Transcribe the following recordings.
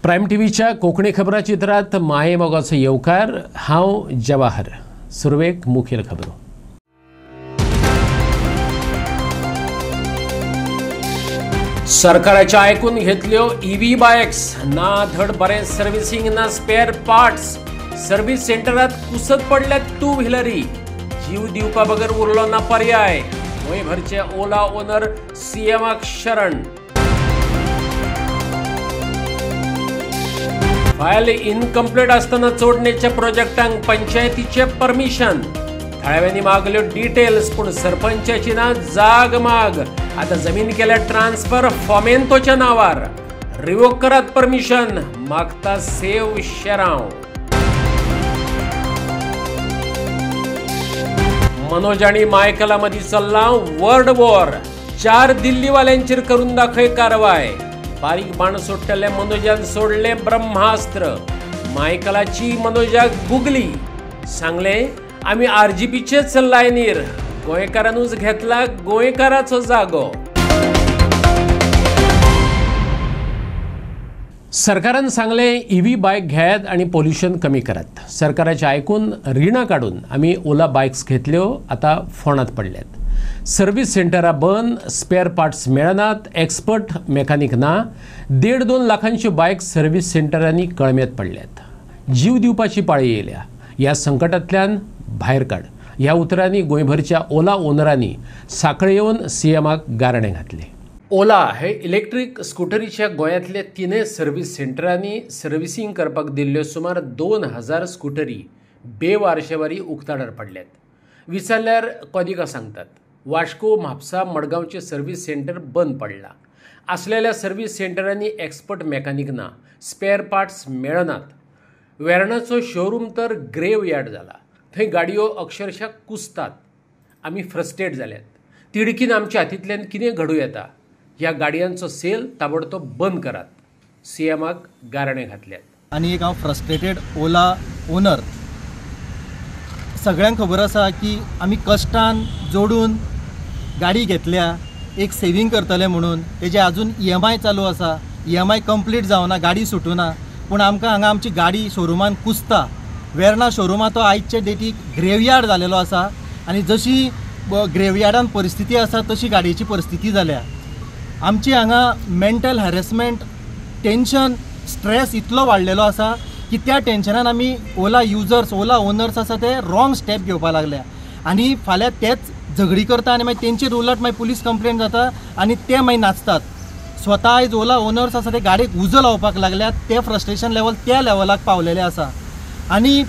Prime टीव्हीच्या कोकणी खबरां चित्रात माये मोगाचो येवकार हांव जवाहर. सुरवेक मुखेल खबरो. सरकाराच्या आयकून घेतल्यो ईव्ही बायक्स ना धड बरें सर्व्हिसिंग ना स्पेअर पार्ट्स. सर्व्हिस सेंटरात कुसत पडल्यात टू व्हिलरी. जीव दिवपा बगर उरलो ना पर्याय. गोंयभरचे ओला ओनर सीएमाक शरण. फायल इनकम्प्लीट असताना जोडणेच्या प्रोजेक्टांक पंचायतीचे परमिशन. थळाव्यांनी मागल्यो डिटेल्स पण सरपंचाची ना जाग माग. आता जमीन केल्या ट्रान्सफर फॉमेंतोच्या नावार. रिवोक करात परमिशन मागता सेव शेराव. मनोज आणि मायकला मदी चल्ला वर्ल्ड वॉर. 4 दिल्लीवाल्यांचेर करून दाखय कारवाय. बारीक बाण सोडटले मनोजान सोडले ब्रह्मास्त्र. मायकलाची मनोजाक गुगली. सांगले आम्ही आरजीपीचेच लायनीर. गोंयकारांनूच घेतला गोंयकाराचो जागो. सरकारान सांगले ईव्ही बायक घेयात आणि पोल्युशन कमी करात. सरकाराचे आयकून रिणां काडून आमी ओला बायक्स घेतल्यो आता फोंडांत पडल्यात. सर्व्हिस सेंटरां बंद, स्पेअर पार्ट्स मेळनात, एक्सपर्ट मेकॅनिक ना. 1.5-2 लाखांच्यो बायक सर्व्हिस सेंटरांनी कळमेत पडल्यात. जीव दिवपाची पाळी येयल्या. ह्या संकटांतल्यान भायर काड ह्या उतरांनी गोंयभरच्या ओला ओनरांनी सांखळे येवन सीएमाक गाराणें घातलें. ओला हे इलेक्ट्रीक स्कूटरीच्या गोंयांतल्या 3 सर्व्हिस सेंटरांनी सर्व्हिसिंग करपाक दिल्ल्यो सुमार 2000 स्कूटरी बेवारशेवारी उक्ताडार पडल्यात. विचारल्यार कॉदिका सांगतात वास्को, म्हापसा, मडगांवचे सर्व्हिस सेंटर बंद पडला. असलेल्या सर्व्हिस सेंटरांनी एक्सपर्ट मेकॅनिक ना, स्पेअर पार्ट्स मेळनात. वेर्णाचो शोरूम तर ग्रेव यार्ड जाला. थंय गाडयो अक्षरशः कुसतात. आमी फ्रस्ट्रेट जाल्यात. तिडकीन आमच्या हातींतल्यान कितें घडूं येता. ह्या गाडयांचो सेल ताबडतोब बंद करात. सीएमाक गाराणें घातल्यात. आनी एक हांव फ्रस्ट्रेटेड ओला ओनर. सगळ्यांक खबर आसा की आमी कश्टान जोडून गाडी घेतल्या, एक सेविंग करतले म्हणून. तेजे अजून EMI चालू आसा. EMI कंप्लीट जावना, गाडी सुटूना. पूण आमकां हांगा आमची गाडी शोरुमान कुसता. वेर्णा शोरुमा तो आयचे डेटीक ग्रेवयार्ड जालेलो आसा. आनी जशी ग्रेवयार्डान परिस्थिती आसा तशी गाडयेची परिस्थिती जाल्या. आमची हांगा मेंटल हॅरेसमेंट, टेन्शन, स्ट्रेस इतलो वाडलेलो आसा की त्या टेन्शनान आमी ओला युजर्स, ओला ओनर्स आसा ते रॉंग स्टेप घेवपाक लागल्या. आनी फाल्यां तेच झगडी करता आनी मागीर तेंचेर उलट मागीर पुलीस कंप्लेंट जाता आनी ते मागीर नाचतात. स्वता आयज ओला ओनर्स आसा ते गाडयेक उजो लावपाक लागल्यात. ते फ्रस्ट्रेशन लेवल त्या लेवलाक पावलेले आसा. आनी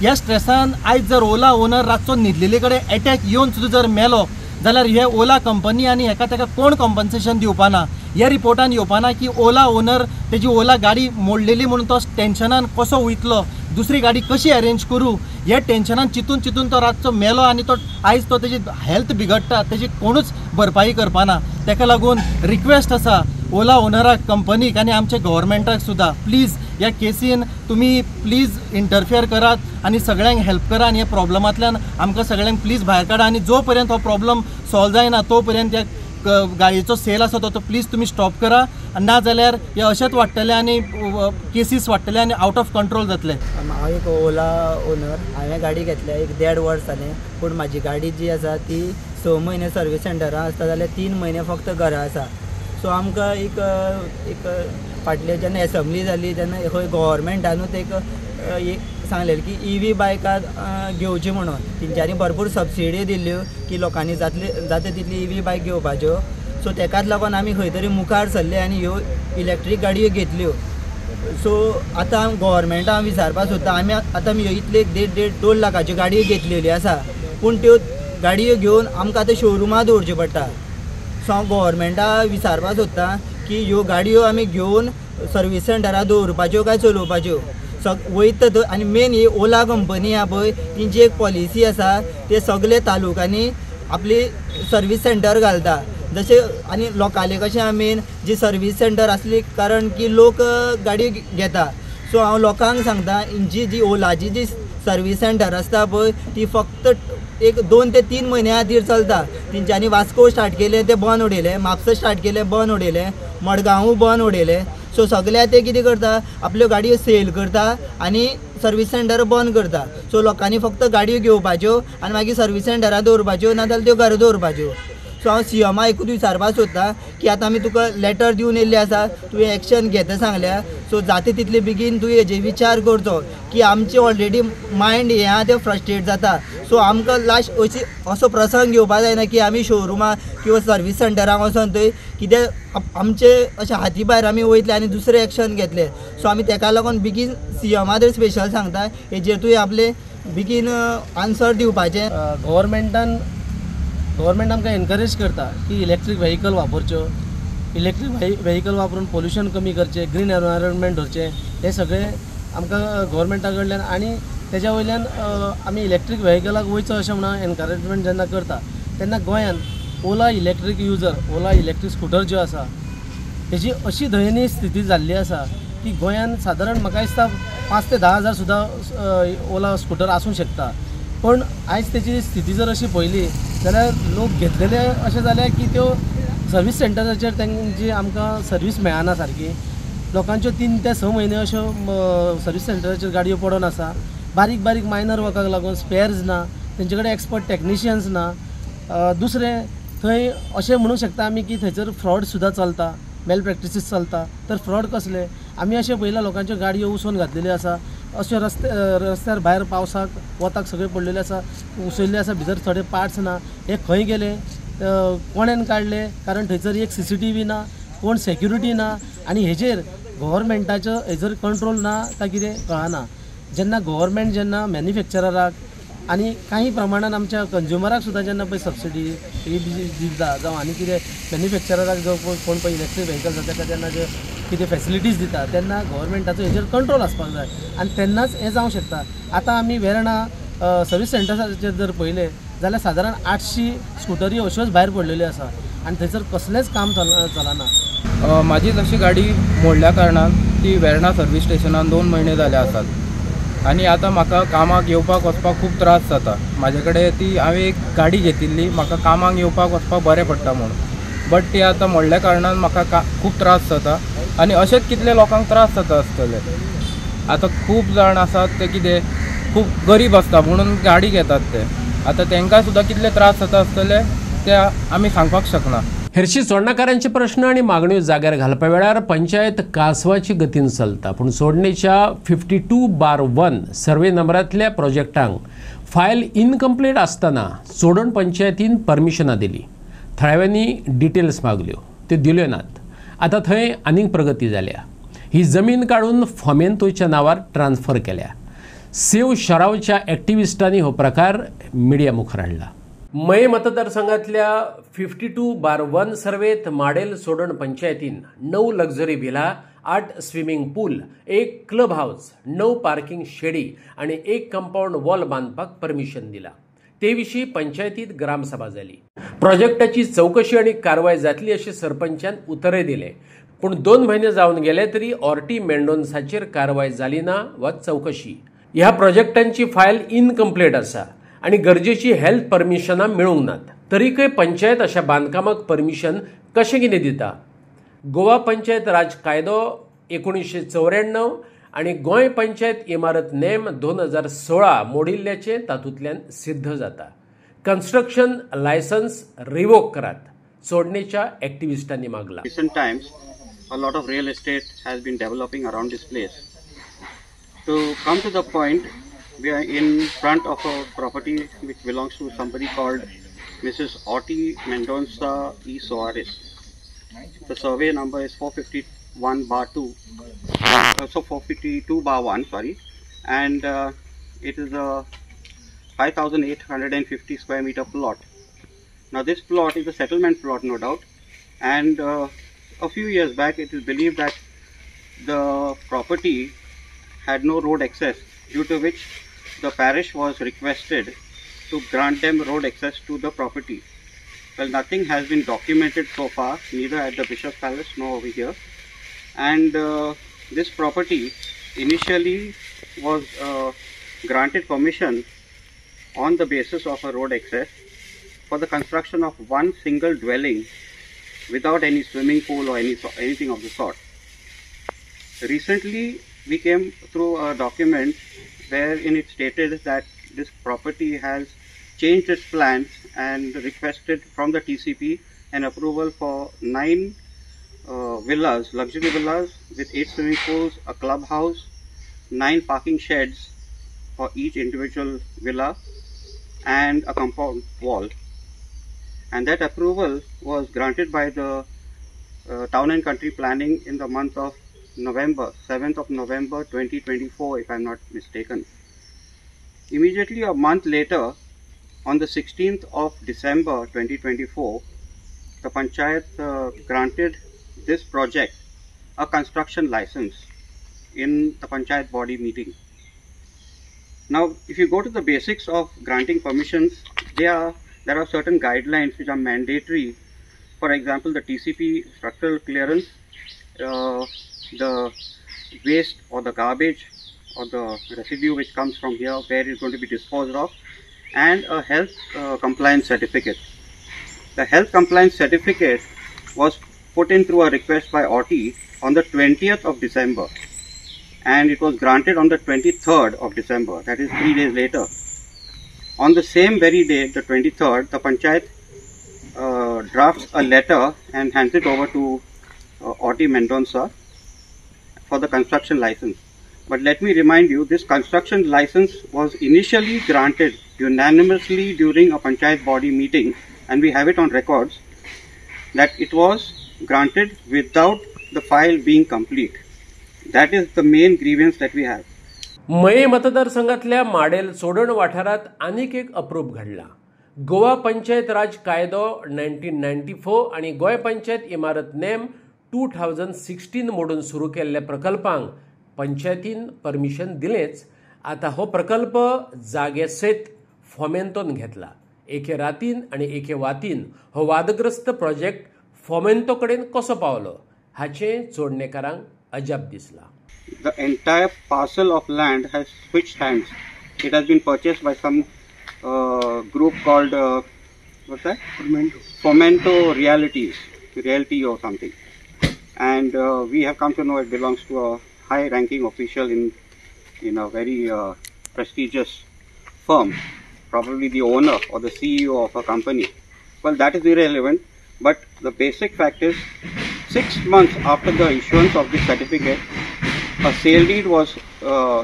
ह्या स्ट्रेसान आयज जर ओला ओनर रातचो न्हिदलेले कडेन एटॅक येवन सुद्दां जर मेलो जाल्यार हे ओला कंपनी आनी हेका तेका कोण कॉम्पन्सेशन दिवपाना. ह्या रिपोर्टान येवपाना की ओला ओनर तेजी ओला गाडी मोडलेली म्हणून तो टेन्शनान कसो वयतलो, दुसरी गाडी कशी अरेंज करूं हे टेन्शनान चिंतून चिंतून तो रातचो मेलो आनी तो आयज तो तेजी हेल्थ बिगडटा. तेजी कोणूच भरपाई करपाना. तेका लागून रिक्वेस्ट आसा ओला ओनराक, कंपनीक आनी आमच्या गव्हर्मेंटाक सुद्दां प्लीज ह्या केसीन तुमी प्लीज इंटरफियर करात आनी सगळ्यांक हेल्प करा. आनी ह्या प्रॉब्लमांतल्यान आमकां सगळ्यांक प्लीज भायर काडा. आनी जो पर्यंत हो प्रॉब्लम सॉल्व जायना तो पर्यंत ह्या गाडयेचो सेल आसा तो प्लीज तुमी स्टॉप करा. ना जाल्यार हे अशेंच वाडटले आनी केसीस वाडटले आनी आउट ऑफ कंट्रोल जातले. हांव एक ओला ओनर. हांवें गाडी घेतल्या 1.5 वर्स जालें. पूण म्हाजी गाडी जी आसा ती 6 म्हयने सर्वीस सेंटरां आसता जाल्यार 3 म्हयने फक्त घरा आसा. सो आमकां एक फाटले जेन्ना एसेंब्ली जाली तेन्ना खंय गव्हर्मेंटानूच एक सांगलेलें की ईव्ही बायकां घेवची म्हणून. तेंच्यांनी भरपूर सबसिडी दिल्ल्यो की लोकांनी जाता तितली ईव्ही बायक घेवपाच्यो. सो तेकाच लागून आमी खंय तरी मुखार सरले आनी ह्यो इलेक्ट्रीक गाडयो घेतल्यो. सो आतां गव्हर्मेंटाक हांव विचारपाक सोदता आमी आतां इतले 1.5-2 लाखाच्यो गाडयो घेतलेल्यो आसा. पूण त्यो गाडयो घेवन आमकां आतां शोरुमांत दवरच्यो पडटा. सो हांव गव्हर्मेंटाक विचारपाक सोदतां की ह्यो गाडयो आमी घेवन सर्वीस सेंटरां दवरपाच्यो काय चलोवपाच्यो. वयता थंय. आनी मेन ही ओला कंपनी आहा पळय तेंची एक पॉलिसी आसा ते सगळे तालुकांनी आपली सर्वीस सेंटर घालता. जशें आनी लोकांले कशें मेन जी सर्वीस सेंटर आसली कारण की लोक गाडयो घेता. सो हांव लोकांक सांगता ही जी ओलाची जी सर्वीस सेंटर आसता पळय ती फक्त एक 2 ते 3 महिने खातीर चलता. तेंच्यांनी वास्को स्टार्ट केलें तें बंद उडयलें, म्हापसा स्टार्ट केलें बंद उडयलें, मडगांव बंद उडयलें. सो सगळे ते कितें करता, आपल्यो गाडयो सेल करता आनी सर्वीस सेंटर बंद करता. सो लोकांनी फक्त गाडयो घेवपाच्यो आनी मागीर सर्वीस सेंटरार दवरपाच्यो, नाजाल्यार त्यो घरा दवरपाच्यो. सो हांव CMा एकूच विचारपाक सोदतां की आतां आमी तुका लेटर दिवन येयल्ले आसा, तुवें एक्शन घेता सांगल्या. सो जाता तितले बेगीन तुवें हेजे विचार करचो की आमचे ऑलरेडी मायंड हें आहा तें फ्रस्ट्रेट जाता. सो आमकां लास्ट अशी असो प्रसंग घेवपाक जायना की आमी शोरुमां किंवा सर्वीस सेंटराक वचोन थंय कितें आमचे अशे हाती भायर आमी वयतले आनी दुसरें एक्शन घेतले. सो आमी ताका लागून बेगीन CMा तर स्पेशल सांगता हेजेर तुवें आपले बेगीन आन्सर दिवपाचें. गव्हर्मेंट आमकां एनकरेज करता की इलेक्ट्रीक व्हेकल वापरच्यो, इलेक्ट्रीक व्हेकल वापरून पोल्युशन कमी करचें, ग्रीन एनवायरमेंट धरचें, हे सगळें आमकां गव्हर्मेंटा कडल्यान आनी तेज्या वयल्यान आमी इलेक्ट्रीक व्हेकलाक वयचो अशें म्हणून एनकरेजमेंट जेन्ना करता तेन्ना गोंयांत ओला इलेक्ट्रीक युजर, ओला इलेक्ट्रीक स्कुटर ज्यो आसा हेजी अशी दयनीय स्थिती जाल्ली आसा की गोंयांत सादारण म्हाका दिसता 5 ते 10 हजार सुद्दां ओला स्कुटर आसूंक शकता. पण आयज तेची स्थिती जर अशी पळयली जाल्यार लोक घेतलेले अशें जाल्या की त्यो सर्वीस सेंटराचेर तेंची आमकां सर्वीस मेळना सारकी. लोकांच्यो 3 ते 6 म्हयने अश्यो सर्वीस सेंटराचेर गाडयो पडून आसा. बारीक बारीक मायनर वर्काक लागून स्पेर्स ना, तेंचे कडेन एक्सपर्ट टेक्निशियन्स ना. दुसरें थंय अशें म्हणूंक शकता आमी की थंयसर फ्रॉड सुद्दां चलता, मेल प्रॅक्टिसीस चलता. तर फ्रॉड कसले, आमी अशें पळयलां लोकांच्यो गाडयो उसोवन घातलेल्यो आसा, अशे रस्त्यार भायर पावसाक वताक सगळे पडलेले आसा, उसयल्ले आसा, भितर थोडे पार्ट्स ना. हे खंय गेले, कोणेन काडले, कारण थंयसर एक CCTV ना, कोण सेक्युरिटी ना आनी हेजेर गव्हर्मेंटाचो हेजर कंट्रोल ना काय कितें कळना. जेन्ना गव्हर्मेंट जेन्ना मॅन्युफॅक्चरराक आनी काही प्रमाणात आमच्या कंज्युमराक सुद्दां जेन्ना पळय सबसिडी दिता जावं आनी कितें मॅन्युफॅक्चरराक जो कोण पळय इलेक्ट्रीक व्हेकल जाता ताका जेन्ना जे कितें फॅसिलिटीज दिता तेन्ना गव्हर्मेंटाचो हेजेर कंट्रोल आसपाक जाय आनी तेन्नाच हें जावंक शकता. आतां आमी वेर्णा सर्वीस सेंटर्साचेर जर पळयलें जाल्यार सादारण 800 स्कुटरी अश्योच भायर पडलेल्यो आसा आनी थंयसर कसलेंच काम चलना. म्हाजी जशी गाडी मोडल्या कारणान ती वेर्णा सर्वीस स्टेशनान 2 म्हयने जाले आसात आनी आतां म्हाका कामाक येवपाक वचपाक खूब त्रास जाता. म्हाजे कडेन ती हांवें एक गाडी घेतिल्ली म्हाका कामाक येवपाक वचपाक बरें पडटा म्हणून, बट ती आतां मोडल्या कारणान म्हाका खूब त्रास जाता आनी अशेंच कितले लोकांक त्रास जाता आसतले. आतां खूब जाण आसात ते कितें खूब गरीब आसता म्हणून गाडी घेतात ते, आतां तांकां सुद्दां कितले त्रास जाता आसतले ते आमी सांगपाक शकना. हेरशी सोडणाकारांचे प्रश्न आणि मागण्यो जाग्यार घालपा वेळार पंचायत कासवाची गतीन चलता, पूण सोडणेच्या 52/1 सर्वे नंबरांतल्या प्रोजेक्टांक फायल इनकम्प्लीट आसतना सोडण पंचायतीन परमिशनां दिली. थळाव्यांनी डिटेल्स मागल्यो, त्यो दिल्यो नात. आतां थंय आनीक प्रगती जाल्या. ही जमीन काडून फोमेंतोच्या नांवार ट्रान्सफर केल्या. सेव शरावच्या एक्टिविस्टांनी हो प्रकार मिडिया मुखार हाडला. मये मतदारसंघातल्या 52/1 सर्वेत माडेल सोडण पंचायतीन 9 लक्झरी व्हिला, 8 स्विमिंग पूल, 1 क्लब हाऊस, 9 पार्किंग शेडी आणि 1 कंपाऊंड वॉल बांधपाक परमिशन दिला. ते विशीं पंचायतीत ग्रामसभा जाली. प्रोजेक्टाची चौकशी आणि कारवाय जातली अशें सरपंचान उतरे दिले, पूण 2 म्हयने जावन गेले तरी ऑर्टी मेंडोन्साचेर कारवाय जाली ना वा चौकशी. ह्या प्रोजेक्टांची फायल इनकम्प्लीट आसा आणि गरजेची हेल्थ परमिशनां मेळूंक नात. तरीकय पंचायत अशा बांदकामाक परमिशन कशें कितें दिता? गोवा पंचायत राज कायदो 1994 आणि गोंय पंचायत इमारत नेम 2016 मोडिल्ल्याचे तातूंतल्यान सिद्ध जाता. कन्स्ट्रक्शन लायसन्स रिवोक करात, सोडणेच्या एक्टिविस्टांनी मागला. Recent times, a lot of real estate has been developing around this place. To come to the point, we are in front of a property which belongs to somebody called Mrs. Orty Mendonça E. Soares. The survey number is 451/2, so 452/1, sorry, and it is a 5,850 square meter plot. Now this plot is a settlement plot, no doubt, and a few years back it is believed that the property had no road access, due to which the parish was requested to grant them road access to the property. Well, nothing has been documented so far, neither at the Bishop's Palace nor over here. And this property initially was granted permission on the basis of a road access for the construction of one single dwelling without any swimming pool or anything of the sort. Recently, we came through a document wherein it stated that this property has changed its plans and requested from the TCP an approval for 9 villas, luxury villas with 8 swimming pools, a clubhouse, 9 parking sheds for each individual villa, and a compound wall. And that approval was granted by the Town and Country Planning in the month of November, 7th of November 2024, if I am not mistaken. Immediately a month later, on the 16th of December 2024, the Panchayat granted this project a construction license in the Panchayat body meeting. Now, if you go to the basics of granting permissions, there are certain guidelines which are mandatory. For example, the TCP structural clearance, the waste or the garbage or the residue which comes from here, where it's going to be disposed of, and a health compliance certificate. The health compliance certificate was put in through a request by OTI on the 20th of December, and it was granted on the 23rd of December, that is 3 days later. On the same very day, the 23rd, the Panchayat drafts a letter and hands it over to OTI Mendonca for the construction license. But let me remind you, this construction license was initially granted unanimously during a Panchayat body meeting, and we have it on records that it was granted without the file being complete. That is the main grievance that we have. मये मतदारसंघातल्या model सोडण वाठारात आनीक एक अप्रूप घडला. गोवा पंचायत राज कायदो 1994 आणि गोय पंचायत इमारत नेम 2016 मोडून सुरू केल्ल्या प्रकल्पांक पंचायतीन परमिशन दिलेच. आता हो प्रकल्प जागे सयत फोमेंतोन घेतला. एके रातीन आणि एके वातीन हो वादग्रस्त प्रोजेक्ट फोमेंतो कडेन कसो पावलो हाचे जोडणेकारांक अजाप दिसला. The entire parcel of land has switched hands. It has been purchased by some group called what's that? Fomento Realty or something. And we have come to know it belongs to a high-ranking official in a very prestigious firm, probably the owner or the CEO of a company. Well, that is irrelevant. But the basic fact is, 6 months after the issuance of this certificate, a sale deed was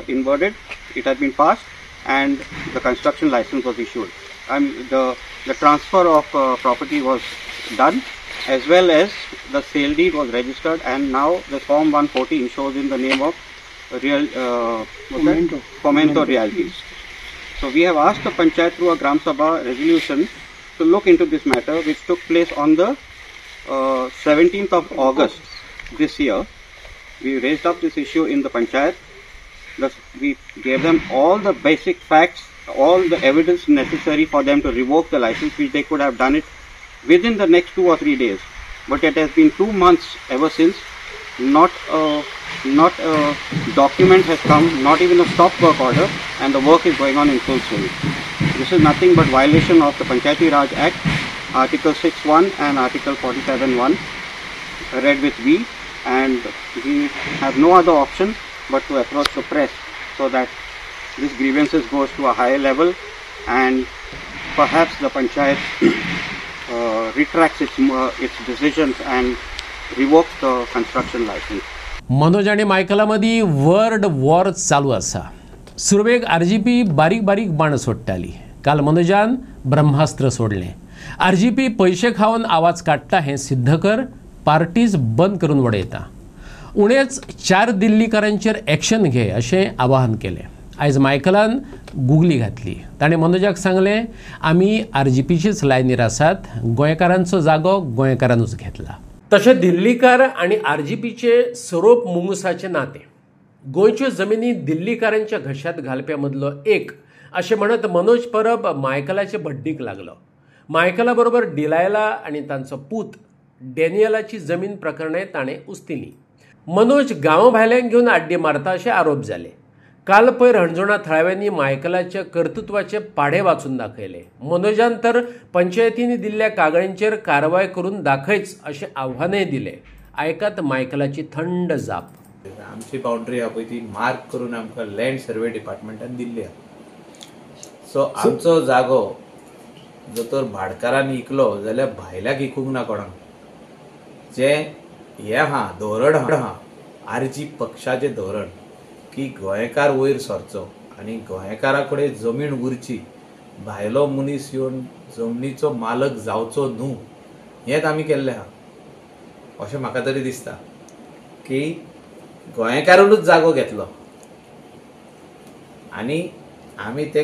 inverted, it had been passed, and the construction license was issued. And the transfer of property was done, as well as the sale deed was registered, and now the Form 114 shows in the name of Fomento Realties. So we have asked the Panchayat through a Gram Sabha resolution to look into this matter, which took place on the 17th of August this year. We raised up this issue in the Panchayat. We gave them all the basic facts, all the evidence necessary for them to revoke the license, which they could have done it within the next 2 or 3 days. But it has been 2 months ever since. Not a document has come, not even a stop work order, and the work is going on in full swing. This is nothing but violation of the Panchayati Raj Act, Article 6(1) and Article 47(1), read with V, and we have no other option but to approach the press so that this grievances goes to a higher level, and perhaps the Panchayat retracts its decisions and revokes the construction license. Manoj आणि मायकला मदी word war चालू आसा. सुरवेक RGP बारीक बारीक बाण सोडटाली. काल मनोजान ब्रह्मास्त्र सोडलें. RGP पैसे खावन आवाज काडटा हें सिद्ध कर, पार्टीज बंद करून वडयता. उणेच 4 दिल्लीकारांचेर एक्शन घे अशें आवाहन केलें. आयज मायकलान गुगली घातली. ताणें मनोजाक सांगलें, आमी RGPचीच लायनीर आसात, गोंयकारांचो जागो गोंयकारांनूच घेतला. तशें दिल्लीकार आणि RGPचे सरोप मुंगुसाचे नाते. गोंयच्यो जमिनी दिल्लीकारांच्या घशात घालप्या मदलो एक अशें म्हणत मनोज परब मायकलाचे बड्डीक लागलो. मायकला बरोबर डिलायला आणि तांचो पूत डॅनियलाची जमीन प्रकरणे ताणें उस्तिली. मनोज गांवा भायल्यांक घेवन आड्डी मारता अशे आरोप जाले. काल पयर रणजोणा थळाव्यांनी मायकलाच्या कर्तृत्वाचे पाडे वाचून दाखयले. मनोजान तर पंचायतींनी दिल्ल्या कागळींचेर कारवाय करून दाखयच अशें आव्हानय दिलें. आयकात मायकलाची थंड जाप. आमची बाउंड्री आहा पळय ती मार्क करून आमकां लँड सर्वे डिपार्टमेंटान दिल्ली आहा. सो आमचो जागो जर तर भाडकारान इकलो जाल्यार भायल्याक इकूंक ना कोणाक. जे हे आहा धोरण आहा आरजी पक्षाचें धोरण की गोंयकार वयर सरचो आनी गोंयकारा कडेन जमीन उरची, भायलो मनीस येवन जमनीचो मालक जावचो न्हू, हेंच आमी केल्लें आहा अशें म्हाका तरी दिसता. की गोंयकारूनच जागो घेतलो आनी आमी ते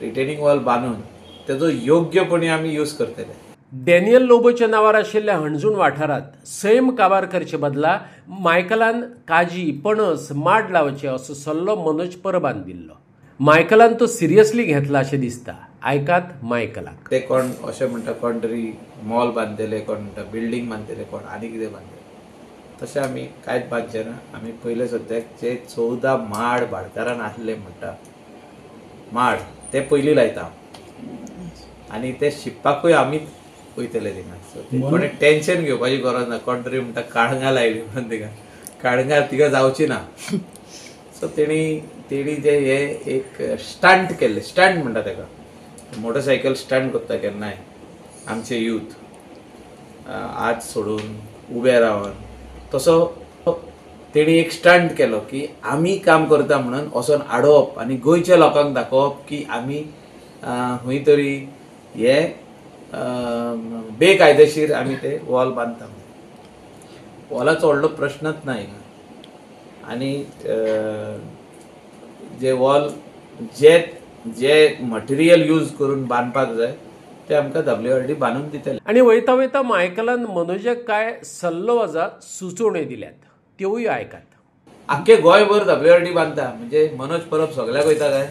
रिटेनिंग वॉल बांदून तेजो योग्यपणी आमी यूज करतले. डॅनियल लोबोच्या नांवार आशिल्ल्या हणजूण वाठारांत सैम काबार करचे बदला मायकलान काजी, पणस, माड लावचे असो सल्लो मनोज परबान दिल्लो. मायकलान तो सिरियसली घेतला अशें दिसता. आयकात मायकलाक. ते कोण अशें म्हणटा कोण तरी मॉल बांदतले, कोण म्हणटा बिल्डींग बांदतले, कोण आनी कितें बांदतले. तशें आमी कांयच बांदचे ना. आमी पयले सद्याक जे 14 माड भाडकारान आसले म्हणटा माड ते पयलीं लायता आनी ते शिंपपाकूय आमीच वयतले थिंगा. सो ते कोणें टेन्शन घेवपाची गरज ना. कोण तरी म्हणटा काळंगा लायली म्हणून तिका काळंगा तिका जावची ना. सो तेणी जे हे एक स्टंट केल्ले, स्टंट म्हणटा तेका, मोटरसायकल स्टंट करता केन्नाय आमचे यूथ आज सोडून उबे रावन, तसो तेणी एक स्टंट केलो की आमी काम करता म्हणून वचोन आडोवप आनी गोंयच्या लोकांक दाखोवप की आमी खंय तरी हे बेकायदेशीर आमी ते वॉल बांदता. वॉलाचो व्हडलो प्रश्नच ना हिंगा. आनी जे वॉल जे मटेरियल यूज करून बांदपाक जाय ते आमकां WRD बांदून दितले. आणि वयता वयता मायकलान मनोजाक काय सल्लो वजा सुचोवण्यो दिल्यात, त्योय आयकात. आख्खे गोंयभर WRD बांदता म्हणजे मनोज परब सगळ्याक वयता काय?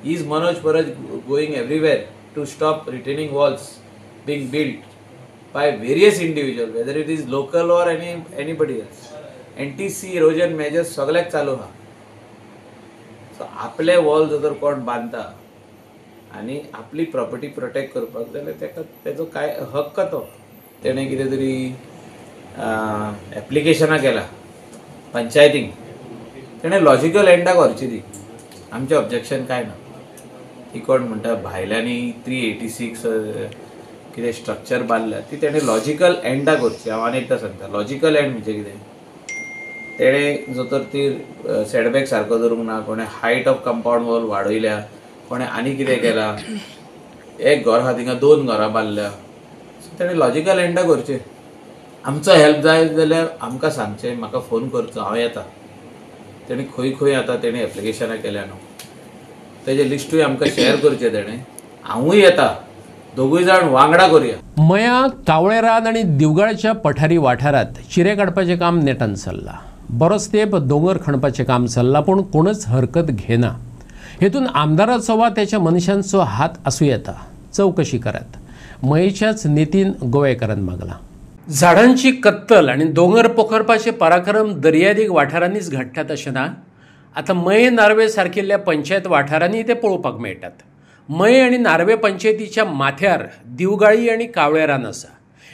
Is Manoj Parab going everywhere to stop retaining walls being built by various individual, whether it is local or anybody else. NTC erosion measures सगळ्याक चालू आहा. सो आपले वॉल जर कोण बांदता आनी आपली प्रॉपर्टी प्रोटेक्ट करपाक जाल्यार तेका तेजो काय हक्क तो. तेणें कितें तरी एप्लिकेशनां केला पंचायतींक, तेणें लॉजिकल एंडाक व्हरची ती. आमचें ऑब्जेक्शन काय ना. ती कोण म्हणटा भायल्यांनी 386 कितें स्ट्रक्चर बांदल्या ती तेणें लॉजिकल एंडाक व्हरची. हांव आनी एकदां सांगता, लॉजिकल एंड म्हणजे कितें? तेणें जर तर ती सेटबॅक सारको धरूंक ना, कोणें हायट ऑफ कंपाउंड वॉल वाडयल्या, कोणें आनी कितें केलां, एक घर आहा थिंगा 2 घरां बांदल्या, सो तेणें लॉजिकल एंडाक व्हरचें. आमचो हेल्प जाय जाल्यार आमकां सांगचें, म्हाका फोन करचो, हांव येता. तेणें खंय खंय आतां तेणें एप्लिकेशनां केल्या न्हू, तेजें लिस्टूय आमकां शेअर करचें तेणें. हांवूय येता, दोगूय जाण वांगडा करुया. मया, कावळेरान आणि दिवगाळच्या पठारी वाठारात चिरे काडपाचें काम नेटान चल्लां. बरोच तेंप दोंगर खणपाचें काम चल्लां, पूण कोणच हरकत घेना. हेतून आमदाराचो वा त्याच्या मनशांचो हात आसूं येता. चवकशी करात. मयेच्याच नितीन गोवेकरान मागला. झाडांची कत्तल आणि दोंगर पोखरपाचे पराक्रम दर्यादेग वाठारांनीच घडटात अशें ना. आतां मये नार्वे सारकिल्ल्या पंचायत वाठारांनी ते पळोवपाक मेळटात. मये आनी नार्वे पंचायतीच्या माथ्यार दिवगाळी आनी कावळे रान आसा.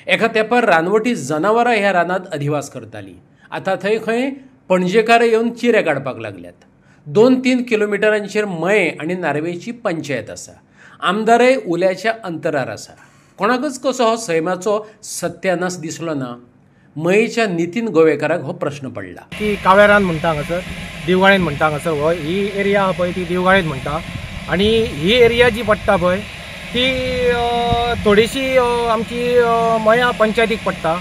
एका तेंपार रानवटी जनावरां ह्या रानांत अधिवास करतालीं. आतां थंय खंय पणजेकार येवन चिरे काडपाक लागल्यात. 2-3 किलोमिटरांचेर मये आनी नार्वेची पंचायत आसा. आमदारय उल्याच्या अंतरार आसा. कोणाकच कसो हो सैमाचो सत्यानाश दिसलो ना. मयेच्या नितीन गोवेकाराक हो प्रश्न पडला. ती कावळेरान म्हणटा हांगासर, दिवगाळेन म्हणटा हांगासर, हो ही एरिया आहा पळय ती दिवगाळेन म्हणटा. आनी ही एरिया जी पडटा पळय ती थोडीशी आमची मया पंचायतीक पडटा,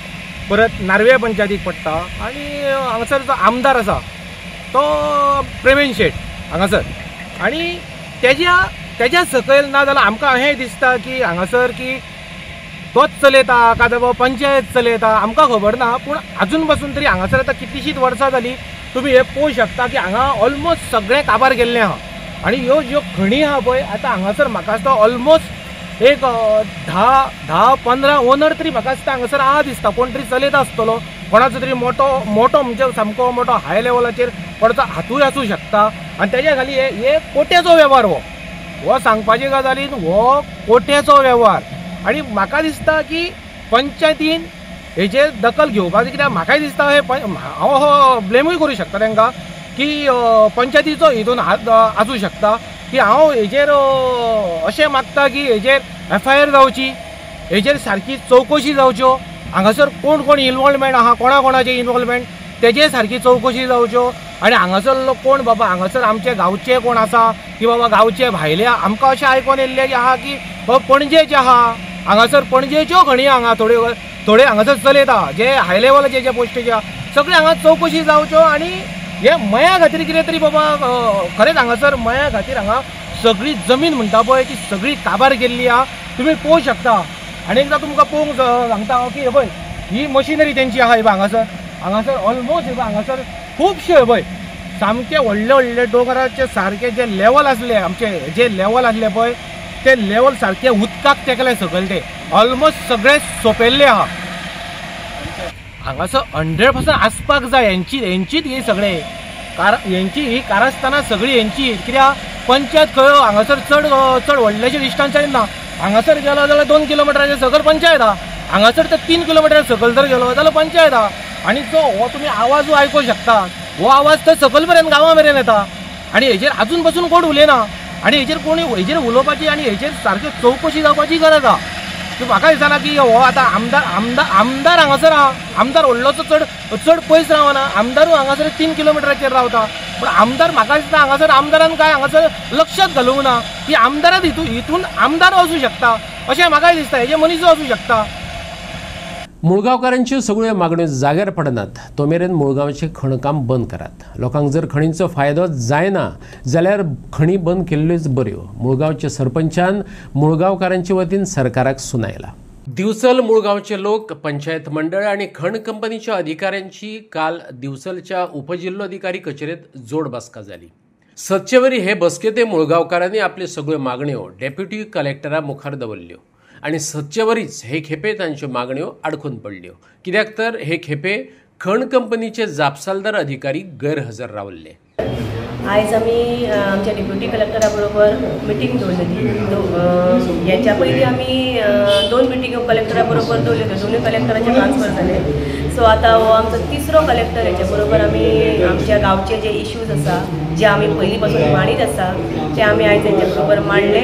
परत नार्वे पंचायतीक पडटा. आनी हांगासर जो आमदार आसा तो प्रवीण शेट हांगासर. आनी तेज्या सकयल ना जाल्यार आमकां अशें दिसता की हांगासर की तोच चलयता काय बाबा पंचायत चलयता, आमकां खबर ना. पूण अजून पासून तरी हांगासर आतां कितलीशींच वर्सां जालीं तुमी हे पळोवंक शकता की हांगा ऑलमोस्ट सगळें काबार गेल्लें आहा. आनी ह्यो ज्यो खणी आहा पळय आतां हांगासर म्हाका दिसता ऑलमोस्ट एक 10-15 ओनर तरी म्हाका दिसता हांगासर आहा दिसता. कोण तरी चलयता आसतलो, कोणाचो तरी मोठो म्हणजे सामको मोठो हाय लेवलाचेर कोणाचो हातूय आसूं शकता. आनी तेज्या खाली हे कोट्याचो वेव्हार हो सांगपाचे गजालीन हो कोट्याचो वेव्हार. आनी म्हाका दिसता की पंचायतीन हेजेर दखल घेवपाची, कित्याक म्हाकाय दिसता हांव हो ब्लेमूय करूं शकता तांकां की पंचायतीचो हितून हात आसूं शकता की हांव हेजेर अशें मागता की हेजेर FIR जावची, हेजेर सारकी चवकशी जावच्यो, हांगासर कोण कोण इन्वॉल्वमेंट आहा, कोणाचे इन्वॉल्वमेंट तेजे सारकी चवकशी जावच्यो आनी हांगासर कोण बाबा हांगासर आमचे गांवचे कोण आसा की बाबा गांवचे भायले आमकां अशें आयकोन येयल्लें की आहा की बाबा पणजेचे आहा, हांगासर पणजेच्यो खणी हांगा थोडे हांगासर चलयता जे हाय लेवलाचे जे पोस्टीचे आहा सगळे हांगा चवकशी जावच्यो आनी हे मया खातीर कितें तरी बाबा खरेंच हांगासर मया खातीर हांगा सगळी जमीन म्हणटा पळय ती सगळी काबार केल्ली आहा. तुमी पळोवंक शकता. आनी एकदां तुमकां पळोवंक सांगता हांव की पळय ही मशिनरी तेंची आहा हांगासर ऑलमोस्ट हांगासर खुबशे पळय सामके व्हडले दोंगराचे सारके जे लेवल आसले आमचे जे लेवल आसले पळय ते लेवल सारके उदकाक तेकले सकयल ते ऑलमोस्ट सगळे सोंपेल्ले आहा. हांगासर 100% आसपाक जाय हेंचीच ही सगळे हेंची ही कारस्थानां सगळी हेंची, कित्याक पंचायत खंय हांगासर चड व्हडलेशे डिस्टन्सार ना. हांगासर गेलो जाल्यार 2 किलोमिटराचे सकयल पंचायत आहा, हांगासर तर 3 किलोमिटर सकयल जर गेलो जाल्यार पंचायत आहा. आनी जो हो तुमी आवाज आयकूंक शकता हो आवाज तर सकयल मेरेन गांवा मेरेन येता आनी हेजेर आजून पासून कोण उलयना आनी हेजेर कोणी हेजेर उलोवपाची आनी हेजेर सारकी चवकशी जावपाची गरज आहा. म्हाका दिसना की हो आतां आमदार हांगासर आहा, आमदार व्हडलोचो चड पयस रावना, आमदारूय हांगासर 3 किलोमिटराचेर रावता, पूण आमदार म्हाका दिसता हांगासर आमदारान काय हांगासर लक्षात घालूंक ना की आमदारात हितून आमदार वचूं शकता अशें म्हाकाय दिसता, हेजे मनीस वचूं शकता. मुळगांवकारांच्यो सगळ्यो मागण्यो जाग्यार पडनात तो मेरेन मुळगांवचें खणकाम बंद करात. लोकांक जर खणींचो फायदो जायना जाल्यार खणी बंद केल्ल्योच बऱ्यो. मुळगांवच्या सरपंचान मुळगांवकारांचे वतीन सरकाराक सुनायला. दिवचल मुळगांवचे लोक पंचायत मंडळ आणि खण कंपनीच्या अधिकाऱ्यांची काल दिवचलच्या उपजिल्लोधिकारी कचेरीत जोड बसका जाली. सदचेवरी हे बसकेते मुळगांवकारांनी आपल्यो सगळ्यो मागण्यो डेप्युटी कलेक्टरा मुखार दवरल्यो आणि सदचेवरीच हे खेपे तांच्यो मागण्यो आडखून पडल्यो, कित्याक तर हे खेपे खण कंपनीचे जापसालदार अधिकारी गैरहजर रावल्ले. आयज आमी आमच्या डेप्युटी कलेक्टरा बरोबर मिटींग दवरलेली. हेच्या पयलीं आमी 2 मिटींग कलेक्टरा बरोबर दवरल्यो, दोनूय कलेक्टराचे ट्रान्सफर जाले. सो आतां हो आमचो 3रो कलेक्टर. हेच्या बरोबर आमी आमच्या गांवचे जे इश्यूज आसा जे आमी पयलीं पासून मांडीत आसा ते आमी आयज तेंच्या बरोबर मांडले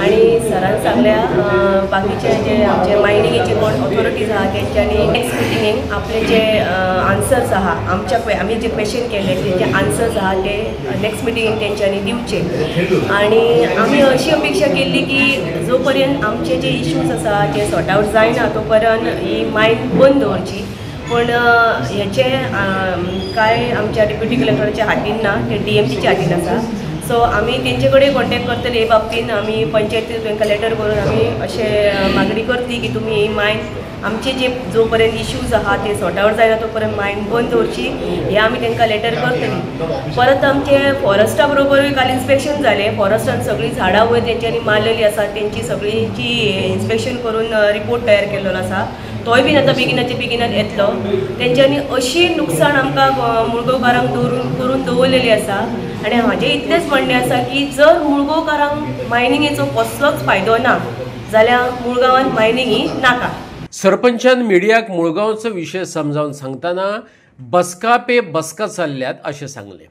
आनी सरान सांगल्या बाकीचे जे आमचे मायनिंगेचे कोण ऑथॉरिटीज आहा तेंच्यांनी नेक्स्ट मिटिंगेक आपले जे आन्सर्स आहा आमी जे क्वेश्चन केले तेजे आन्सर्स आहा ते नेक्स्ट मिटिंगेक तेंच्यांनी दिवचे. आनी आमी अशी अपेक्षा केल्ली की जो पर्यंत आमचे जे इश्यूज आसा जे सॉर्ट आवट जायना तो पर्यंत ही मायन बंद दवरची. पण हेचे काय आमच्या डेप्युटी कलेक्टराच्या हातीन ना, ते DMCच्या हातीन आसा. सो आमी तेंचे कडेन कॉन्टेक्ट करतले हे बाबतीन. आमी पंचायतीन लेटर करून आमी अशें मागणी करतली की तुमी ही मायन आमचे जे जो पर्यंत इश्यूज आहा ते सॉर्ट आवट जायना तो पर्यंत मायन बंद दवरची हे आमी तांकां लेटर करतली. परत आमचे फॉरेस्टा बरोबरूय काल इन्स्पेक्शन जालें. फॉरेस्टान सगळीं झाडां वयर तेंच्यांनी मारलेली आसा, तेंची सगळींची इन्स्पेक्शन करून रिपोर्ट तयार केल्लो आसा. तोय बीन आतां बेगिनात येतलो. तेंच्यांनी अशी नुकसाण आमकां मुळगांवकारांक करून दवरलेली आसा. आनी म्हाजें इतलेंच म्हणणें आसा की जर मुळगांवकारांक मायनिंगेचो कसलोच फायदो ना जाल्यार मुळगांवांत मायनिंग ही नाका. सरपंचान मिडियाक मुळगांवचो विशय समजावन सांगतना बसका पे बसका चल्ल्यात अशें सांगलें.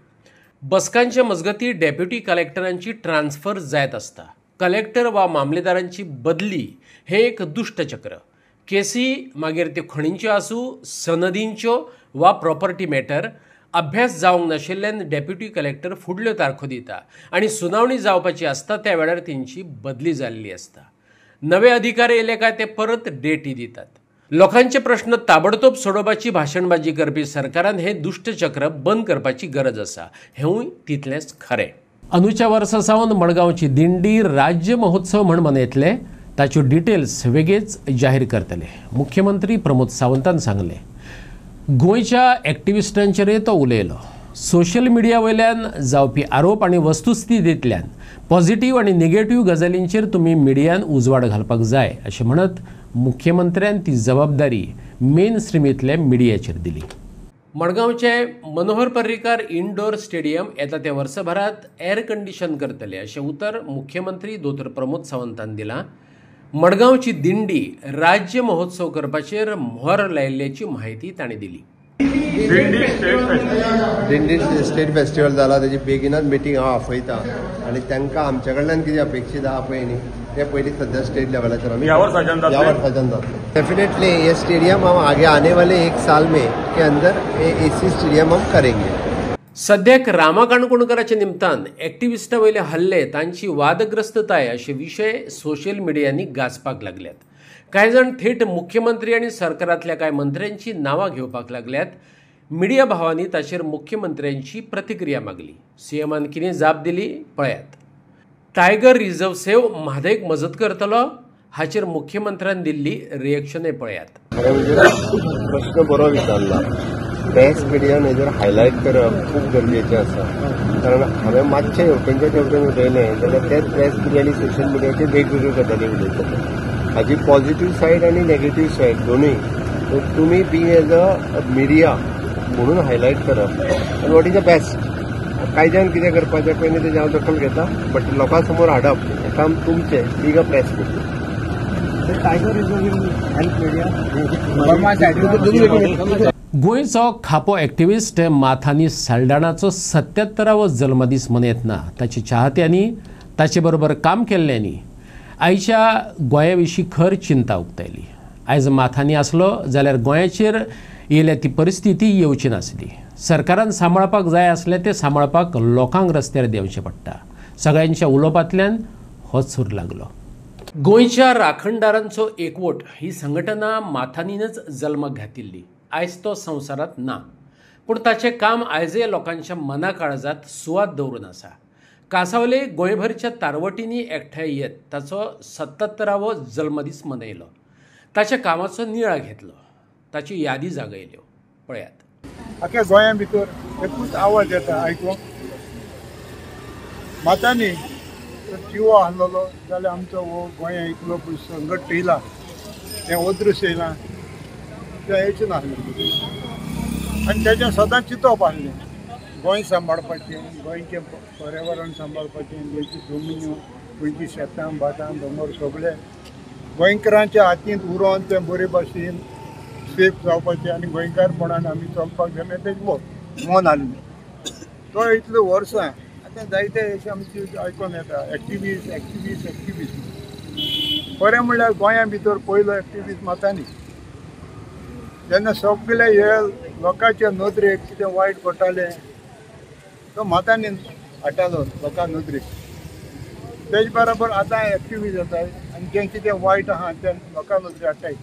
बसकांचे मजगती डेप्युटी कलेक्टरांची ट्रान्सफर जायत आसता. कलेक्टर वा मामलेदारांची बदली हें एक दुष्टचक्र. केसी मागीर त्यो खणींच्यो आसूं, सनदींच्यो वा प्रॉपर्टी मॅटर अभ्यास जावंक नाशिल्ल्यान डेप्युटी कलेक्टर फुडल्यो तारखो दिता आनी सुनावणी जावपाची आसता त्या वेळार तेंची बदली जाल्ली आसता. नवे अधिकारी येयले काय ते परत डेटी दितात. लोकांचे प्रश्न ताबडतोब सोडोवपाची भाशणबाजी करपी सरकारान हे दुष्टचक्र बंद करपाची गरज आसा, हेंवूय तितलेंच खरें. अंदूच्या वर्सा सावन मडगांवची दिंडी राज्य महोत्सव म्हण मनयतले. ताच्यो डिटेल्स वेगळेच जाहीर करतले. मुख्यमंत्री प्रमोद सावंतान सांगले. गोंयच्या एक्टिविस्टांचेरय तो उलयलो. सोशल मिडिया वयल्यान जावपी आरोप आनी वस्तुस्थितींतल्यान पॉझिटिव्ह आनी नेगेटिव्ह गजालींचेर तुमी मिडियान उजवाड घालपाक जाय अशें म्हणत मुख्यमंत्र्यान ती जबाबदारी मेन स्ट्रिमींतल्या मिडियाचेर दिली. मडगांवचे मनोहर पर्रीकार इंडोर स्टेडियम येता त्या वर्सभरात एअर कंडिशन करतले अशें उतर मुख्यमंत्री दोतोर प्रमोद सावंतान दिलां. मडगांवची दिंडी राज्य महोत्सव करपाचेर म्होर लायिल्ल्याची माहिती तांणी दिली. दिंडी स्टेट फेस्टिवल जाला तेजी बेगिनाच मिटींग हांव आपयता आनी तांकां आमच्या कडल्यान कितें अपेक्षीत आहा पळय न्ही ते पयलीं सद्या स्टेट लेवलाचेर आमी ह्या वर्साच्यान जातलें. डेफिनेटली ये स्टेडियम हम आगे आने वाले 1 साल में के अंदर एसी स्टेडियम हम करेंगे. सद्याक रामा काणकोणकराच्या निमतान एक्टिविस्टा वयले हल्ले तांची वादग्रस्तताय अशे विशय सोशल मिडियांनी गाजपाक लागल्यात. कांय जाण थेट मुख्यमंत्री आनी सरकारांतल्या कांय मंत्र्यांची नांवां घेवपाक लागल्यात. मिडिया भावांनी ताचेर मुख्यमंत्र्यांची प्रतिक्रिया मागली. सीएमान कितें जाप दिली पळयात. टायगर रिझर्व सेव म्हादयक मजत करतलो हाचेर मुख्यमंत्र्यान दिल्ली रिएक्शनय पळयात. प्रश्न बरो विचारला. प्रेस मिडियान हेजेर हायलायट करप खूब गरजेचें आसा. कारण हांवें मातशें हेवटेनच्या तेवटेन उलयलें जाल्यार तेच प्रेस मिडिया आनी सोशल मिडियाचेर वेगवेगळ्यो गजाली उलयतले. हाजी पॉझिटिव्ह सायड आनी नेगेटिव्ह सायड दोनूय. तुमी बींग एज अ मिडिया म्हणून हायलायट करप आनी वॉट इज द बेस्ट. कायद्यान कितें करपाचें पळय न्ही तेजें हांव दखल घेता बट लोकां समोर हाडप हें काम तुमचें बीग अ प्रेस मिडिया. गोंयचो खापो एक्टिविस्ट माथानी साल्डाणाचो 77वां जल्मदीस मनयतना ताच्या चाहत्यांनी ताचे बरोबर काम केल्ल्यांनी आयच्या गोंया विशीं खर चिंता उक्तायली. आयज माथानी आसलो जाल्यार गोंयाचेर येयल्या ती परिस्थिती येवची नासली. सरकारान सांबाळपाक जाय आसलें तें सांबाळपाक लोकांक रस्त्यार देंवचें पडटा. सगळ्यांच्या उलोवपांतल्यान होच सूर लागलो. गोंयच्या राखणदारांचो एकवट ही संघटना माथानीनच जल्माक घातिल्ली. आयज तो संवसारांत ना पूण ताचें काम आयजय लोकांच्या मना काळजांत सुवात दवरून आसा. कांसावले गोंयभरच्या तारवटींनी एकठांय येत ताचो 77वो जल्मदीस मनयलो. ताच्या कामाचो नियाळ घेतलो. ताची यादी जागयल्यो पळयात. आख्या गोंया भितर एकूच आवाज येता आयकूंक. मातांनी जिवो आहलेलो जाल्यार आमचो हो गोंया इतलो पळय संकट येयला तें ओद्रूस येयलां तें येवचें नासलें आनी तेजें सदांच चिंतप आहलें. गोंय सांबाळपाचें, गोंयचें पर्यावरण सांबाळपाचें, गोंयची जमीन, गोंयची शेतां भाटां दोंगर सगळें गोंयकारांच्या हातींत उरोवन तें बरे भाशेन सेफ जावपाचें आनी गोंयकारपणान आमी चलपाक जाय तेजें मन आहलें. तो इतले वर्सां आतां जायते अशें आमचे आयकोन येता एक्टिविस्ट. खरें म्हणल्यार गोंया भितर पयलो एक्टिविस्ट मातांनी. जेन्ना सगळे हे लोकांच्या नदरेक कितें वायट घडटालें तो मातांनी हाडटालो लोकां नदरेक. तेज बरोबर आतां एक्टिविस्ट जाताय आनी जें कितें वायट आहा तें लोकां नदरेक हाडटाय.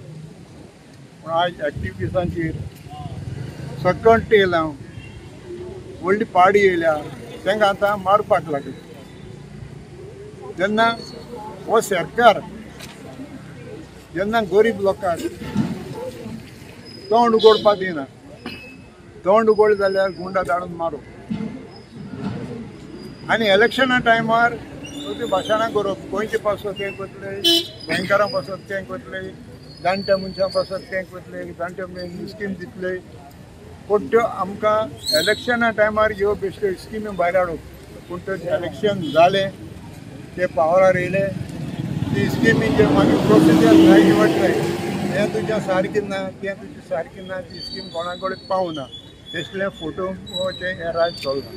पूण आयज एक्टिविस्टांचेर सकंट येयलां, व्हडली पाडी येयल्या, तांकां आतां मारपाक लागले. जेन्ना हो सरकार जेन्ना गरीब लोकांक तोंड उगडपाक दिना, तोंड उगड जाल्यार गुंडा धाडून मारप आनी इलेक्शना टायमार ती भाशणां करप. गोंयचे पासत तें करतले, गोंयकारां पासत तें करतले, जाणट्या मनशां पासत तें करतले, जाणट्या स्कीम दितले. पूण त्यो आमकां इलेक्शना टायमार ह्यो बेश्ट्यो स्किमी भायर हाडप. पूण ते इलेक्शन जालें, ते पावरार येयले, ती स्किमीचेर मागीर प्रोसिजर जाय निवडले. हें तुजें सारकें ना, तें तुजें सारकें ना, ती स्कीम कोणा कडेन पावना. तसले फोटो हें राज चलना.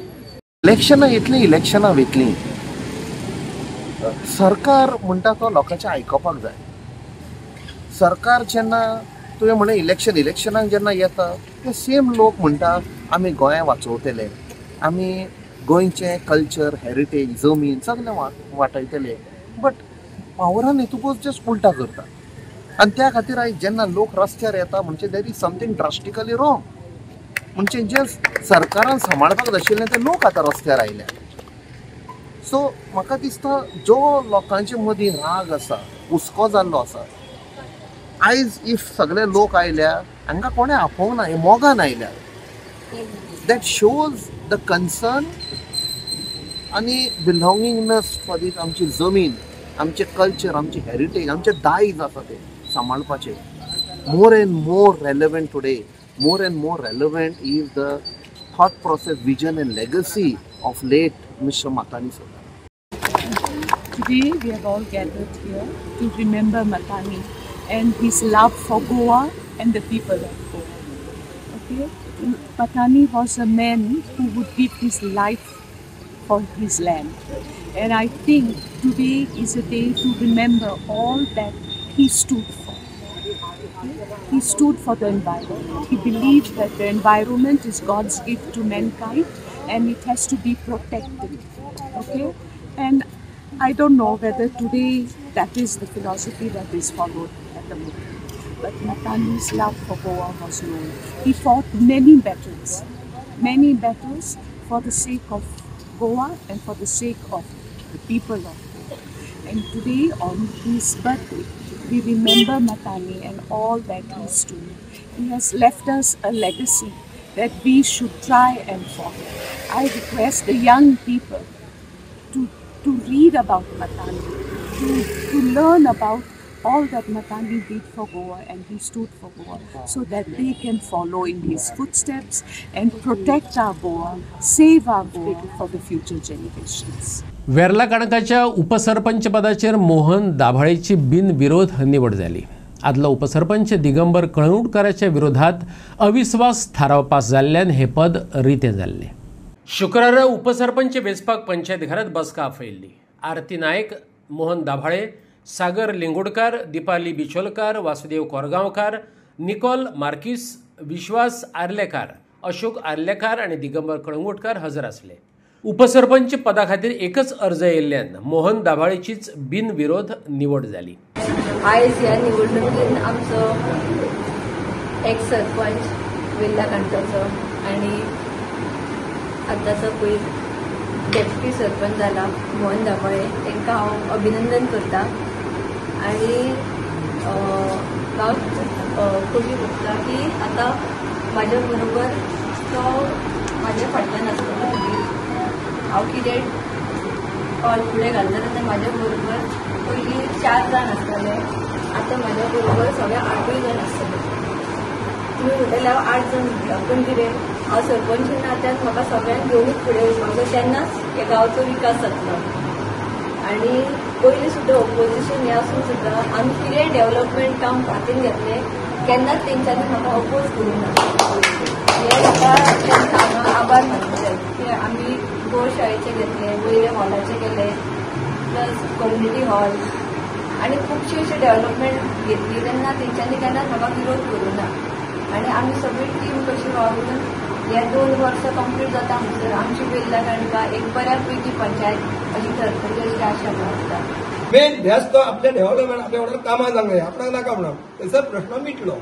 इलेक्शनां येतलीं, इलेक्शनां वयतलीं. सरकार म्हणटा तो लोकांचें आयकोपाक जाय. सरकार जेन्ना तुवें म्हणलें इलेक्शनाक जेन्ना येता ते सेम लोक म्हणटा आमी गोंया वाचोवतले, आमी गोंयचें कल्चर, हेरिटेज, जमीन सगळें वाटयतले. बट पावरान येतकूच जस्ट उलटा करता. आनी त्या खातीर आयज जेन्ना लोक रस्त्यार येता म्हणजे there is something drastically wrong. म्हणजे जे सरकारान सांबाळपाक जाय आशिल्लें ते लोक आतां रस्त्यार आयल्या. सो म्हाका दिसता जो लोकांचे मदीं राग आसा, हुस्को जाल्लो आसा, आयज इफ सगळे लोक आयल्या हांकां कोणें आपोवंक ना, हे मोगान आयल्या. दॅट शोज द कन्सर्न आनी बिलॉंगिंगनेस फॉर दीस आमची जमीन, आमचे कल्चर, आमचे हेरिटेज, आमचे दायज आसा ते सांबाळपाचे. More and more relevant today, more and more relevant is the thought process, vision and legacy of late Mr. Mathani sir. Today we have all gathered here to remember Mathani and his love for Goa and the people of Goa. Okay? Mathani was a man who would give his life for his land. And I think today is a day to remember all that he stood for. He stood for the environment. He believed that the environment is God's gift to mankind and it has to be protected. Okay? And I don't know whether today that is the philosophy that is followed at the moment. But Mathani's love for Goa was known. He fought many battles for the sake of Goa and for the sake of the people of Goa. And today, on his birthday, we remember Mathani and all that he stood. He has left us a legacy that we should try and follow. I request the young people to read about Mathani, to learn about all that Mathani did for Goa and he stood for Goa, so that they can follow in his footsteps and protect our Goa, save our Goa for the future generations. Verla काणकाच्या उपसरपंच पदाचेर मोहन दाभाळेची बिनविरोध निवड जाली. आदलो उपसरपंच दिगंबर कळंगूटकाराच्या विरोधात अविश्वास थाराव पास जाल्ल्यान हे पद रितें जाल्लें. शुक्रारा उपसरपंच वेंचपाक पंचायत घरात बसका आपयल्ली. आरती नायक, मोहन दाभाळे, सागर लिंगोडकार, दीपाली बिचोलकार, वासुदेव कोरगांवकार, निकोल मार्किस, विश्वास आर्लेकार, अशोक आर्लेकार आणि दिगंबर कळंगूटकार हजर आसले. उपसरपंच पदा खातीर एकच अर्ज येयल्ल्यान मोहन दाभाळेचीच बिनविरोध निवड जाली. आयज ह्या निवडणुकीन आमचो एक सरपंच वेल्ला काणकोणचो आनी आतांचो पयर डेप्युटी सरपंच जाला मोहन दाभाळे, तांकां हांव अभिनंदन करता आनी हांव खोशी भोगता की आतां म्हाज्या बरोबर तो म्हाज्या फाटल्यान आसतलो. हांव कितें कॉल फुडें घालतना तें म्हाज्या बरोबर पयलीं 4 जाण आसताले, आतां म्हाज्या बरोबर सगळे 8 जाण आसतले. तुमी म्हणटले हांव 8 जाण म्हणटा, पूण कितें हांव सरपंच नात्यान म्हाका सगळ्यांक घेवनूच फुडें वचपाक जाय, तेन्नाच ह्या गांवचो विकास जातलो. आनी पयलीं सुद्दां ऑपोजिशन हें आसून सुद्दां आमी कितेंय डेव्हलपमेंट काम हातीन घेतलें केन्नाच तेंच्यांनी म्हाका अपोज करूंक ना. हें म्हाका तेंकां हांगा आभार मानूंक जाय की आमी गोशाळेचे घेतले, वयले हॉलाचे केले, प्लस कम्युनिटी हॉल आनी खुबशी अशी डेव्हलपमेंट घेतली तेन्ना तेंच्यांनी केन्नाच म्हाका विरोध करूंक ना. आनी आमी सगळी टीम कशी वावरून हे 2 वर्सां कंप्लीट जाता म्हणसर आमची वेल्ला काणका एक बऱ्यापैकी पंचायत अशी ठरतली अशी आशा बाळगता. मेन ध्यास तो आपल्या डेव्हलपमेंट आपल्या वांगडा कामां जावंक जाय, आपणाक नाका म्हणून थंयसर प्रश्न मिटलो.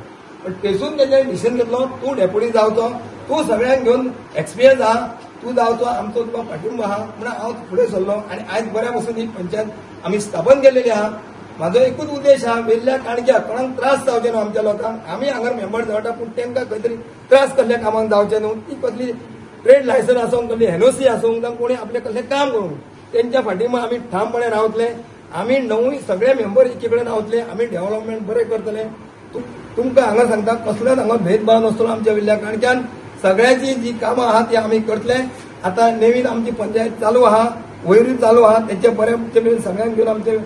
पण तेसून तेजें डिसिजन घेतलो तूं डेप्युटी जावचो, तूं सगळ्यांक घेवन एक्सपिरियन्स आहा, तूं जावचो, आमचो तुका पाठिंबो आहा म्हणून हांव फुडें सरलो आनी आयज बऱ्या पासून ही पंचायत आमी स्थापन केलेली आहा. म्हाजो एकूच उद्देश आहा वेल्ल्या काणक्याक कोणाक त्रास जावचे न्हू आमच्या लोकांक. आमी हांगा मेंबर जावटा पूण तांकां खंय तरी त्रास कसल्या कामाक जावचे न्हू. ती कसली ट्रेड लायसन आसूं, कसली एनओसी आसूं, जावं कोणी आपलें कसलें काम करूं, तेंच्या फाटींब आमी ठामपणे रावतले. आमी 9 सगळे मेंबर एके कडेन रावतले, आमी डेव्हलपमेंट बरें करतले. तुमकां हांगा सांगता कसलोच हांगा भेदभाव नासतलो आमच्या वेल्ल्या काणक्यान. सगळ्यांची जी कामां आहात ती आमी करतले. आतां नवीन आमची पंचायत चालू आहा, वयरूच चालू आहा, तेचे बरे सगळ्यांक घेवन आमचे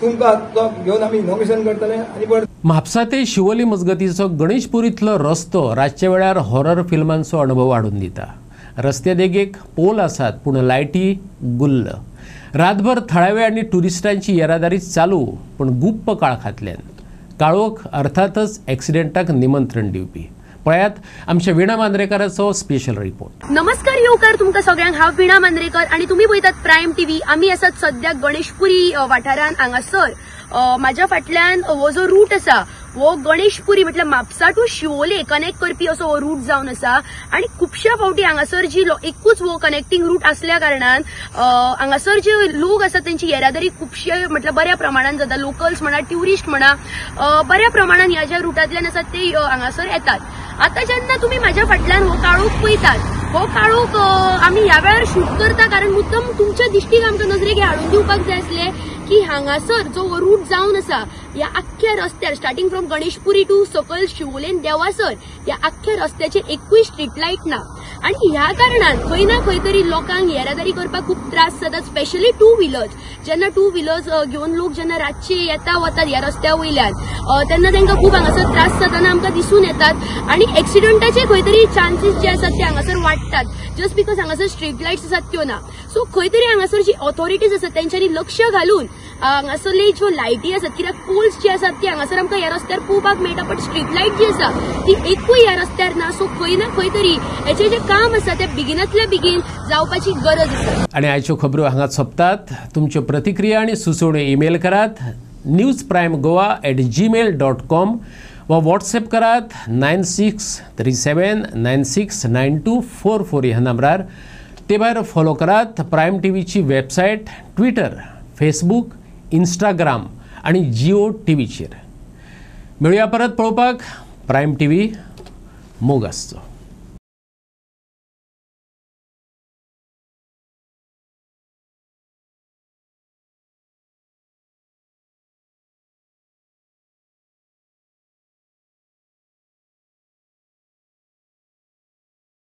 तुमकां तो घेवन आमी इनॉग्रेशन करतले. आनी बरें म्हापसा ते शिवोली मजगतीचो गणेशपुरींतलो रस्तो रातच्या वेळार हॉरर फिल्मांचो अणभव हाडून दिता. रस्ते देगेक पोल आसात पूण लायटी गुल्ल. रातभर थळावे आनी ट्युरिस्टांची येरादारी चालू पूण गुप्प काळखांतल्यान. काळोख अर्थातच एक्सिडेंटाक निमंत्रण दिवपी. पळयात आमच्या विणा मांद्रेकाराचो स्पेशल रिपोर्ट. नमस्कार येवकार तुमकां सगळ्यांक. हांव विणा मांद्रेकर आनी तुमी पळयतात प्रायम टीव्ही. आमी आसात सद्या गणेशपुरी वाठारांत हांगासर. म्हाज्या फाटल्यान हो जो रूट आसा हो गणेशपुरी म्हटल्यार म्हापसा टू शिवोले कनेक्ट करपी असो हो रूट जावन आसा. आनी खुबश्या फावटी हांगासर जी एकूच हो कनेक्टिंग रूट आसल्या कारणान हांगासर जे लोक आसात तांची येरादारी खुबशे म्हटल्यार बऱ्या प्रमाणात जाता. लोकल्स म्हणा, ट्युरिस्ट म्हणा, बऱ्या प्रमाणात ह्या ज्या रुटांतल्यान आसात ते हांगासर येतात. आता जेन्ना तुम्ही म्हाज्या फाटल्यान हो काळोख पळयतात, हो काळोख आमी ह्या वेळार शूट करता कारण मुद्दम तुमच्या दिश्टीक आमकां नजरेक हाडून दिवपाक जाय आसले की हांगासर जो हो रूट जावन आसा ह्या आख्ख्या रस्त्यार स्टार्टिंग फ्रॉम गणेशपुरी टू सकयल शिवोलेन देवासर ह्या आख्ख्या रस्त्याचेर एकूय स्ट्रीट लायट ना. आणि ह्या कारणान खंय ना खंय तरी लोकांक येरादारी करपाक खूप त्रास जातात, स्पेशली टू व्हिलर्स. जेन्ना टू व्हिलर्स घेवन लोक जेन्ना रातचे येता वतात ह्या रस्त्या वयल्यान तेन्ना तांकां खूब हांगासर त्रास जाताना आमकां दिसून येतात आणि एक्सिडंटाचे खंय तरी चान्सीस जे आसात ते हांगासर वाडटात, जस्ट बिकॉज हांगासर स्ट्रीट लायट्स आसात त्यो ना. सो खंय तरी हांगासर जी ऑथॉरिटीज आसात तेंच्यांनी लक्ष घालून हांगासरली ज्यो लायटी आसात, कित्याक पोल्स जे आसात ती हांगासर आमकां ह्या रस्त्यार पळोवपाक मेळटा, बट स्ट्रीट लायट जी आसा ती एकूय ह्या रस्त्यार ना. सो खंय ना खंय तरी हेचें जें काम आसा तें बेगिनांतल्या बेगीन जावपाची गरज आसा. आणि आयच्यो खबरो हांगाच सोंपतात. तुमच्यो प्रतिक्रिया आनी सुचोवण्यो ईमेल करात newsprimegoa@gmail.com वा व्हॉट्सएप करात 9637969244 ह्या नंबरार. ते भायर फॉलो करात प्रायम टीव्हीची वेबसायट, ट्विटर, फेसबूक, इंस्टाग्राम आणि जिओ टीव्हीचेर. मेळुया परत पळोवपाक. प्रायम टीव्ही मोग आसचो.